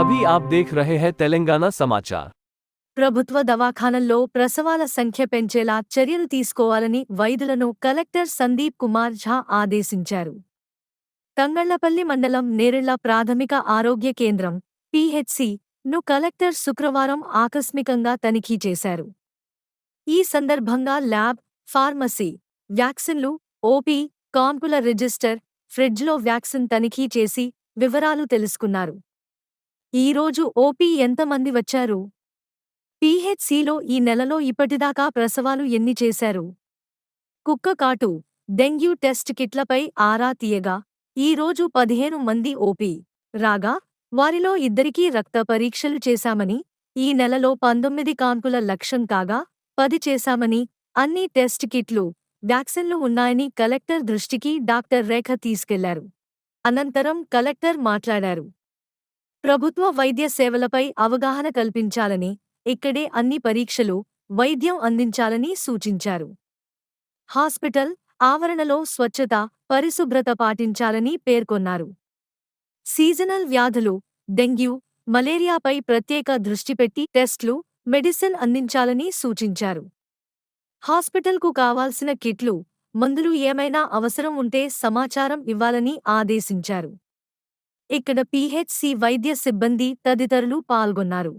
अभी आप देख रहे हैं तेलंगाना समाचार। ప్రభుత్వ దవాఖానల్లో ప్రసవాల సంఖ్య పెంచేలా చర్యలు తీసుకోవాలని వైద్యులను కలెక్టర్ సందీప్ కుమార్ ఝా ఆదేశించారు. తంగళ్లపల్లి మండలం నేరెళ్ల ప్రాథమిక ఆరోగ్య కేంద్రం (పీహెచ్సి) ను కలెక్టర్ శుక్రవారం ఆకస్మికంగా తనిఖీ చేశారు. ఈ సందర్భంగా ల్యాబ్, ఫార్మసీ, వ్యాక్సిన్లు, ఓపీ, కాంపుల రిజిస్టర్, ఫ్రిడ్జ్లో వ్యాక్సిన్ తనిఖీ చేసి వివరాలు తెలుసుకున్నారు. ఈరోజు ఓపీ ఎంతమంది వచ్చారు? పీహెచ్సిలో ఈ నెలలో ఇప్పటిదాకా ప్రసవాలు ఎన్ని చేశారు? కుక్క కాటు, డెంగ్యూ టెస్ట్ కిట్లపై ఆరా తీయగా ఈరోజు 15 మంది ఓపీ రాగా వారిలో 2కి రక్త పరీక్షలు చేశామని, ఈ నెలలో 19 కాన్పుల లక్ష్యం కాగా 10 చేశామని, అన్ని టెస్ట్ కిట్లు, వ్యాక్సిన్లు ఉన్నాయని కలెక్టర్ దృష్టికి డాక్టర్ రేఖ తీసుకెళ్లారు. అనంతరం కలెక్టర్ మాట్లాడారు. ప్రభుత్వ వైద్య సేవలపై అవగాహన కల్పించాలని, ఇక్కడే అన్ని పరీక్షలు, వైద్యం అందించాలని సూచించారు. హాస్పిటల్ ఆవరణలో స్వచ్ఛత, పరిశుభ్రత పాటించాలని పేర్కొన్నారు. సీజనల్ వ్యాధులు, డెంగ్యూ, మలేరియాపై ప్రత్యేక దృష్టి పెట్టి టెస్ట్లు, మెడిసిన్ అందించాలని సూచించారు. హాస్పిటల్కు కావాల్సిన కిట్లు, మందులు ఏమైనా అవసరం ఉంటే సమాచారం ఇవ్వాలని ఆదేశించారు. ఇక్కడ పీహెచ్సి వైద్య సిబ్బంది తదితరులు పాల్గొన్నారు.